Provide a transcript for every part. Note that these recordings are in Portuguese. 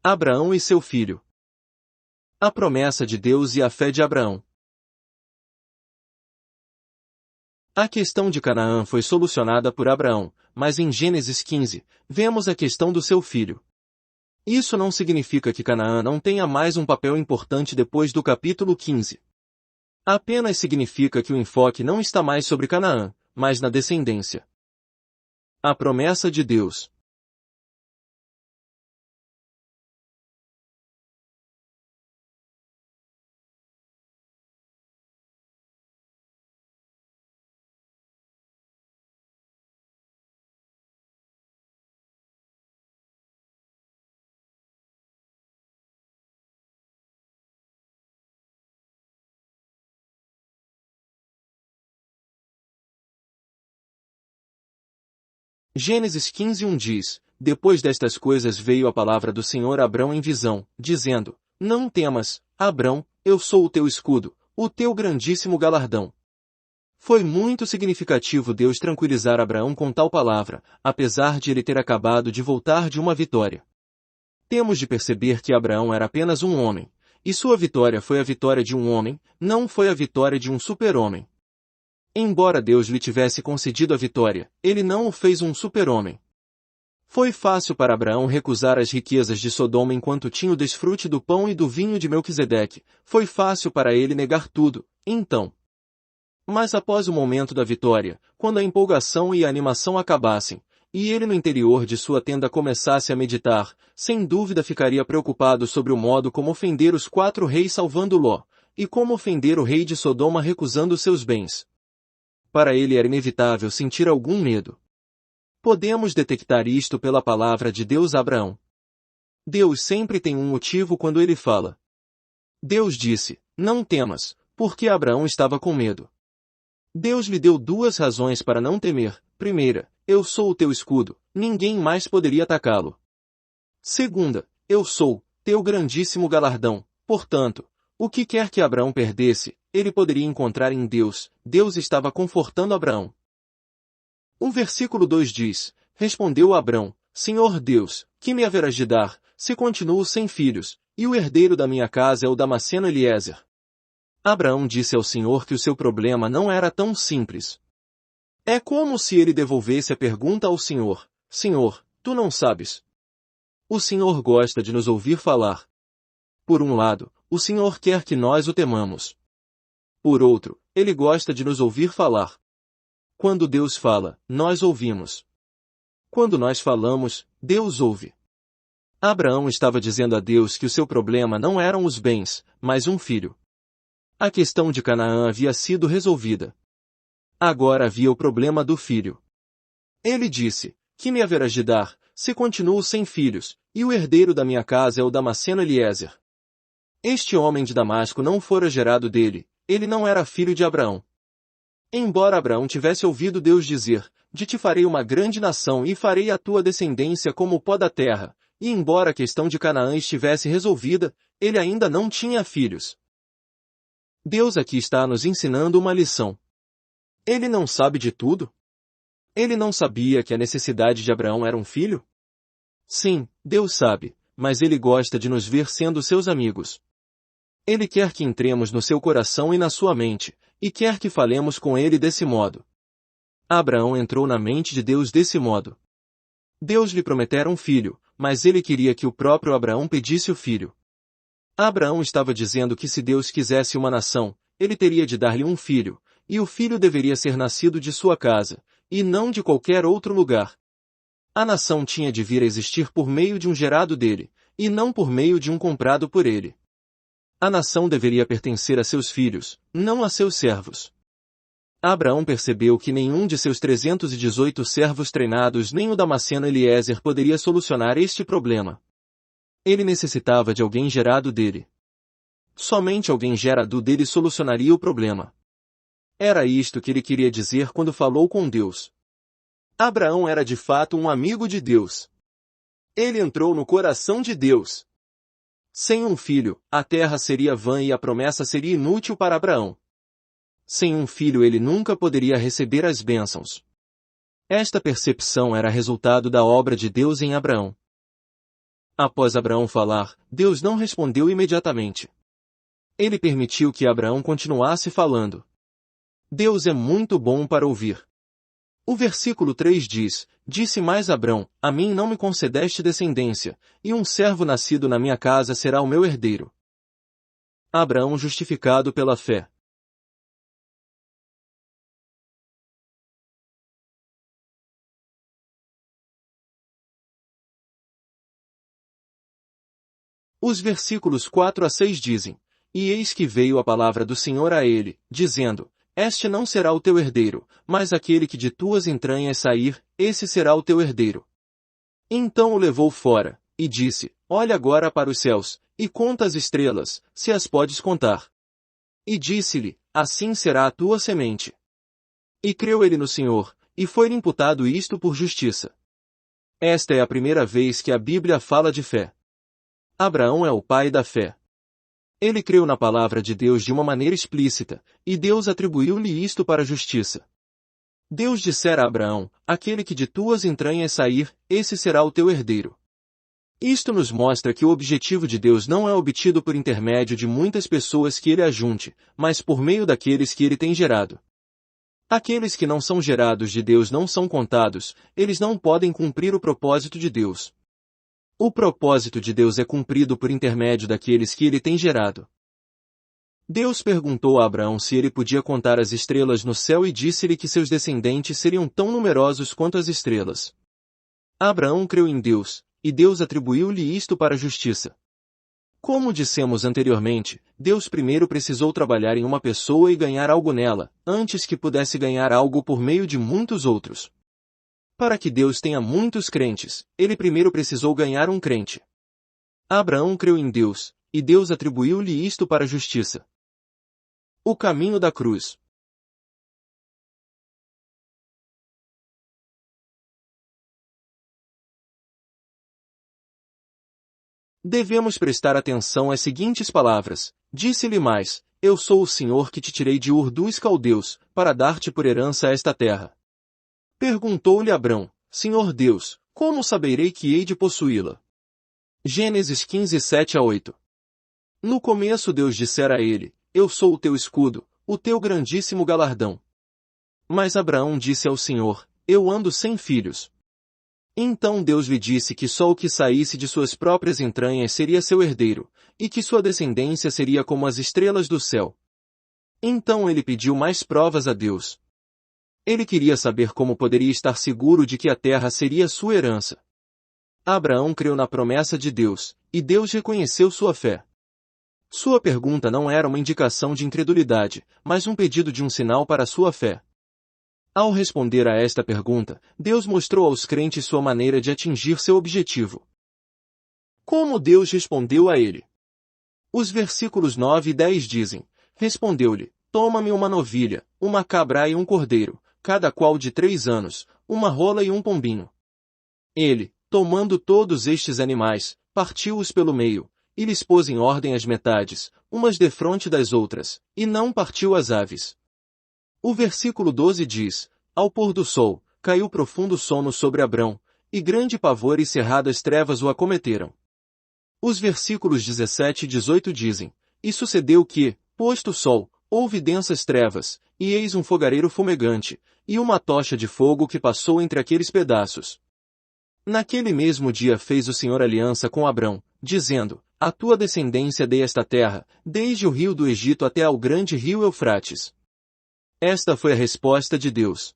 Abraão e seu filho. A promessa de Deus e a fé de Abraão. A questão de Canaã foi solucionada por Abraão, mas em Gênesis 15, vemos a questão do seu filho. Isso não significa que Canaã não tenha mais um papel importante depois do capítulo 15. Apenas significa que o enfoque não está mais sobre Canaã, mas na descendência. A promessa de Deus. Gênesis 15:1 diz: Depois destas coisas veio a palavra do Senhor a Abrão em visão, dizendo: Não temas, Abrão, eu sou o teu escudo, o teu grandíssimo galardão. Foi muito significativo Deus tranquilizar Abraão com tal palavra, apesar de ele ter acabado de voltar de uma vitória. Temos de perceber que Abraão era apenas um homem, e sua vitória foi a vitória de um homem, não foi a vitória de um super-homem. Embora Deus lhe tivesse concedido a vitória, ele não o fez um super-homem. Foi fácil para Abraão recusar as riquezas de Sodoma enquanto tinha o desfrute do pão e do vinho de Melquisedeque. Foi fácil para ele negar tudo, então. Mas após o momento da vitória, quando a empolgação e a animação acabassem, e ele no interior de sua tenda começasse a meditar, sem dúvida ficaria preocupado sobre o modo como ofender os 4 reis salvando Ló, e como ofender o rei de Sodoma recusando seus bens. Para ele era inevitável sentir algum medo. Podemos detectar isto pela palavra de Deus a Abraão. Deus sempre tem um motivo quando ele fala. Deus disse, não temas, porque Abraão estava com medo. Deus lhe deu 2 razões para não temer. Primeira, eu sou o teu escudo, ninguém mais poderia atacá-lo. Segunda, eu sou teu grandíssimo galardão, portanto, o que quer que Abraão perdesse, ele poderia encontrar em Deus. Deus estava confortando Abraão. O versículo 2 diz, respondeu Abrão, Senhor Deus, que me haverás de dar, se continuo sem filhos, e o herdeiro da minha casa é o Damasceno Eliezer? Abraão disse ao Senhor que o seu problema não era tão simples. É como se ele devolvesse a pergunta ao Senhor, Senhor, tu não sabes. O Senhor gosta de nos ouvir falar. Por um lado, o Senhor quer que nós o temamos. Por outro, ele gosta de nos ouvir falar. Quando Deus fala, nós ouvimos. Quando nós falamos, Deus ouve. Abraão estava dizendo a Deus que o seu problema não eram os bens, mas um filho. A questão de Canaã havia sido resolvida. Agora havia o problema do filho. Ele disse, que me haverás de dar, se continuo sem filhos, e o herdeiro da minha casa é o Damasceno Eliezer? Este homem de Damasco não fora gerado dele, ele não era filho de Abraão. Embora Abraão tivesse ouvido Deus dizer, de ti farei uma grande nação e farei a tua descendência como o pó da terra, e embora a questão de Canaã estivesse resolvida, ele ainda não tinha filhos. Deus aqui está nos ensinando uma lição. Ele não sabe de tudo? Ele não sabia que a necessidade de Abraão era um filho? Sim, Deus sabe, mas ele gosta de nos ver sendo seus amigos. Ele quer que entremos no seu coração e na sua mente, e quer que falemos com ele desse modo. Abraão entrou na mente de Deus desse modo. Deus lhe prometera um filho, mas ele queria que o próprio Abraão pedisse o filho. Abraão estava dizendo que se Deus quisesse uma nação, ele teria de dar-lhe um filho, e o filho deveria ser nascido de sua casa, e não de qualquer outro lugar. A nação tinha de vir a existir por meio de um gerado dele, e não por meio de um comprado por ele. A nação deveria pertencer a seus filhos, não a seus servos. Abraão percebeu que nenhum de seus 318 servos treinados nem o Damasceno Eliezer poderia solucionar este problema. Ele necessitava de alguém gerado dele. Somente alguém gerado dele solucionaria o problema. Era isto que ele queria dizer quando falou com Deus. Abraão era de fato um amigo de Deus. Ele entrou no coração de Deus. Sem um filho, a terra seria vã e a promessa seria inútil para Abraão. Sem um filho ele nunca poderia receber as bênçãos. Esta percepção era resultado da obra de Deus em Abraão. Após Abraão falar, Deus não respondeu imediatamente. Ele permitiu que Abraão continuasse falando. Deus é muito bom para ouvir. O versículo 3 diz, disse mais Abrão, a mim não me concedeste descendência, e um servo nascido na minha casa será o meu herdeiro. Abraão justificado pela fé. Os versículos 4 a 6 dizem, e eis que veio a palavra do Senhor a ele, dizendo, este não será o teu herdeiro, mas aquele que de tuas entranhas sair, esse será o teu herdeiro. Então o levou fora, e disse, olha agora para os céus, e conta as estrelas, se as podes contar. E disse-lhe, assim será a tua semente. E creu ele no Senhor, e foi-lhe imputado isto por justiça. Esta é a primeira vez que a Bíblia fala de fé. Abraão é o pai da fé. Ele creu na palavra de Deus de uma maneira explícita, e Deus atribuiu-lhe isto para a justiça. Deus dissera a Abraão, aquele que de tuas entranhas sair, esse será o teu herdeiro. Isto nos mostra que o objetivo de Deus não é obtido por intermédio de muitas pessoas que ele ajunte, mas por meio daqueles que ele tem gerado. Aqueles que não são gerados de Deus não são contados, eles não podem cumprir o propósito de Deus. O propósito de Deus é cumprido por intermédio daqueles que ele tem gerado. Deus perguntou a Abraão se ele podia contar as estrelas no céu e disse-lhe que seus descendentes seriam tão numerosos quanto as estrelas. Abraão creu em Deus, e Deus atribuiu-lhe isto para a justiça. Como dissemos anteriormente, Deus primeiro precisou trabalhar em uma pessoa e ganhar algo nela, antes que pudesse ganhar algo por meio de muitos outros. Para que Deus tenha muitos crentes, ele primeiro precisou ganhar um crente. Abraão creu em Deus, e Deus atribuiu-lhe isto para a justiça. O caminho da cruz. Devemos prestar atenção às seguintes palavras. Disse-lhe mais, eu sou o Senhor que te tirei de Ur dos Caldeus, para dar-te por herança esta terra. Perguntou-lhe Abrão, Senhor Deus, como saberei que hei de possuí-la? Gênesis 15, 7 a 8. No começo Deus dissera a ele, eu sou o teu escudo, o teu grandíssimo galardão. Mas Abraão disse ao Senhor, eu ando sem filhos. Então Deus lhe disse que só o que saísse de suas próprias entranhas seria seu herdeiro, e que sua descendência seria como as estrelas do céu. Então ele pediu mais provas a Deus. Ele queria saber como poderia estar seguro de que a terra seria sua herança. Abraão creu na promessa de Deus, e Deus reconheceu sua fé. Sua pergunta não era uma indicação de incredulidade, mas um pedido de um sinal para sua fé. Ao responder a esta pergunta, Deus mostrou aos crentes sua maneira de atingir seu objetivo. Como Deus respondeu a ele? Os versículos 9 e 10 dizem, respondeu-lhe, toma-me uma novilha, uma cabra e um cordeiro, cada qual de 3 anos, uma rola e um pombinho. Ele, tomando todos estes animais, partiu-os pelo meio, e lhes pôs em ordem as metades, umas defronte das outras, e não partiu as aves. O versículo 12 diz, ao pôr do sol, caiu profundo sono sobre Abrão, e grande pavor e cerradas trevas o acometeram. Os versículos 17 e 18 dizem, e sucedeu que, posto o sol, houve densas trevas, e eis um fogareiro fumegante, e uma tocha de fogo que passou entre aqueles pedaços. Naquele mesmo dia fez o Senhor aliança com Abrão, dizendo, a tua descendência dei esta terra, desde o rio do Egito até ao grande rio Eufrates. Esta foi a resposta de Deus.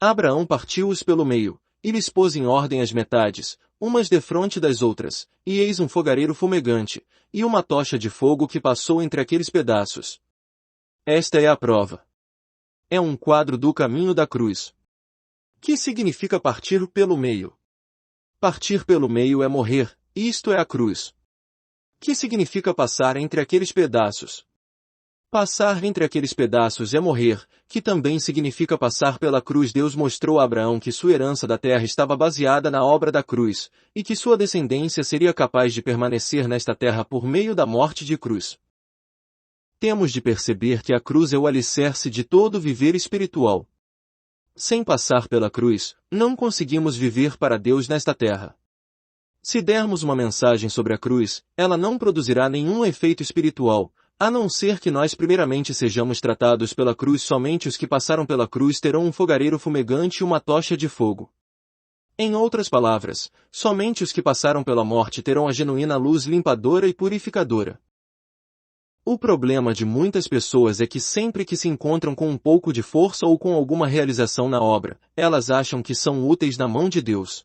Abraão partiu-os pelo meio, e lhes pôs em ordem as metades, umas defronte das outras, e eis um fogareiro fumegante, e uma tocha de fogo que passou entre aqueles pedaços. Esta é a prova. É um quadro do caminho da cruz. Que significa partir pelo meio? Partir pelo meio é morrer, isto é a cruz. Que significa passar entre aqueles pedaços? Passar entre aqueles pedaços é morrer, que também significa passar pela cruz. Deus mostrou a Abraão que sua herança da terra estava baseada na obra da cruz, e que sua descendência seria capaz de permanecer nesta terra por meio da morte de cruz. Temos de perceber que a cruz é o alicerce de todo viver espiritual. Sem passar pela cruz, não conseguimos viver para Deus nesta terra. Se dermos uma mensagem sobre a cruz, ela não produzirá nenhum efeito espiritual, a não ser que nós primeiramente sejamos tratados pela cruz. Somente os que passaram pela cruz terão um fogareiro fumegante e uma tocha de fogo. Em outras palavras, somente os que passaram pela morte terão a genuína luz limpadora e purificadora. O problema de muitas pessoas é que sempre que se encontram com um pouco de força ou com alguma realização na obra, elas acham que são úteis na mão de Deus.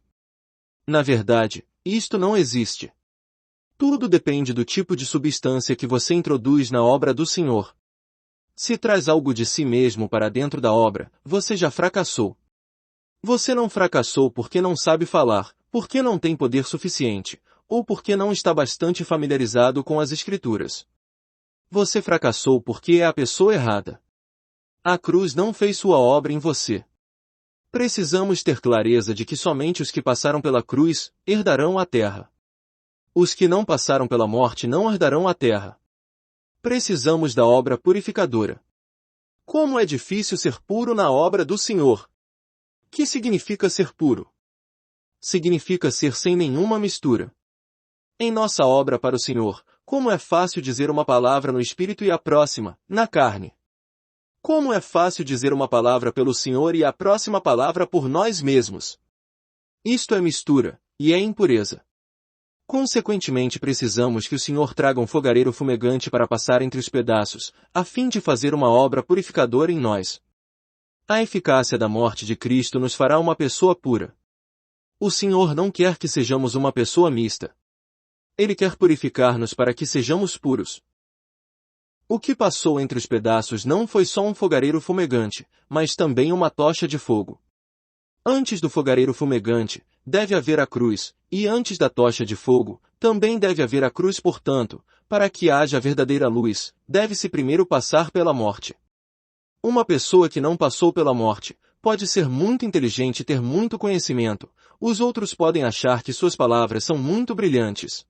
Na verdade, isto não existe. Tudo depende do tipo de substância que você introduz na obra do Senhor. Se traz algo de si mesmo para dentro da obra, você já fracassou. Você não fracassou porque não sabe falar, porque não tem poder suficiente, ou porque não está bastante familiarizado com as Escrituras. Você fracassou porque é a pessoa errada. A cruz não fez sua obra em você. Precisamos ter clareza de que somente os que passaram pela cruz herdarão a terra. Os que não passaram pela morte não herdarão a terra. Precisamos da obra purificadora. Como é difícil ser puro na obra do Senhor. Que significa ser puro? Significa ser sem nenhuma mistura. Em nossa obra para o Senhor, como é fácil dizer uma palavra no espírito e a próxima, na carne. Como é fácil dizer uma palavra pelo Senhor e a próxima palavra por nós mesmos. Isto é mistura, e é impureza. Consequentemente precisamos que o Senhor traga um fogareiro fumegante para passar entre os pedaços, a fim de fazer uma obra purificadora em nós. A eficácia da morte de Cristo nos fará uma pessoa pura. O Senhor não quer que sejamos uma pessoa mista. Ele quer purificar-nos para que sejamos puros. O que passou entre os pedaços não foi só um fogareiro fumegante, mas também uma tocha de fogo. Antes do fogareiro fumegante, deve haver a cruz, e antes da tocha de fogo, também deve haver a cruz. Portanto, para que haja verdadeira luz, deve-se primeiro passar pela morte. Uma pessoa que não passou pela morte, pode ser muito inteligente e ter muito conhecimento, os outros podem achar que suas palavras são muito brilhantes.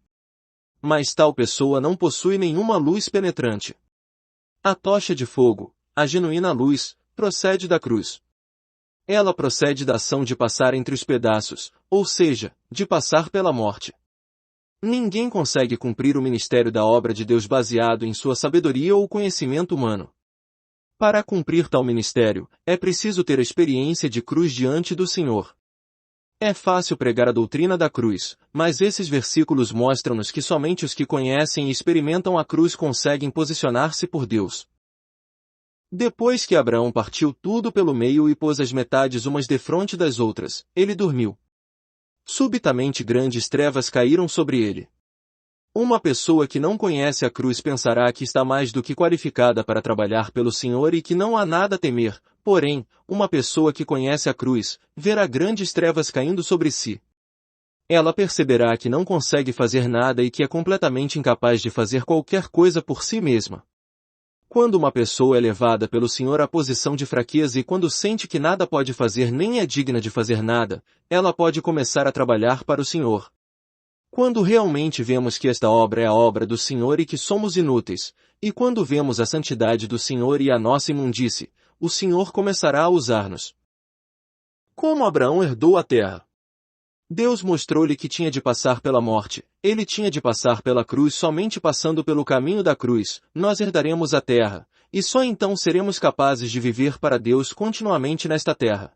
Mas tal pessoa não possui nenhuma luz penetrante. A tocha de fogo, a genuína luz, procede da cruz. Ela procede da ação de passar entre os pedaços, ou seja, de passar pela morte. Ninguém consegue cumprir o ministério da obra de Deus baseado em sua sabedoria ou conhecimento humano. Para cumprir tal ministério, é preciso ter a experiência de cruz diante do Senhor. É fácil pregar a doutrina da cruz, mas esses versículos mostram-nos que somente os que conhecem e experimentam a cruz conseguem posicionar-se por Deus. Depois que Abraão partiu tudo pelo meio e pôs as metades umas defronte das outras, ele dormiu. Subitamente grandes trevas caíram sobre ele. Uma pessoa que não conhece a cruz pensará que está mais do que qualificada para trabalhar pelo Senhor e que não há nada a temer, porém, uma pessoa que conhece a cruz, verá grandes trevas caindo sobre si. Ela perceberá que não consegue fazer nada e que é completamente incapaz de fazer qualquer coisa por si mesma. Quando uma pessoa é levada pelo Senhor à posição de fraqueza e quando sente que nada pode fazer nem é digna de fazer nada, ela pode começar a trabalhar para o Senhor. Quando realmente vemos que esta obra é a obra do Senhor e que somos inúteis, e quando vemos a santidade do Senhor e a nossa imundície, o Senhor começará a usar-nos. Como Abraão herdou a terra? Deus mostrou-lhe que tinha de passar pela morte, ele tinha de passar pela cruz. Somente passando pelo caminho da cruz, nós herdaremos a terra, e só então seremos capazes de viver para Deus continuamente nesta terra.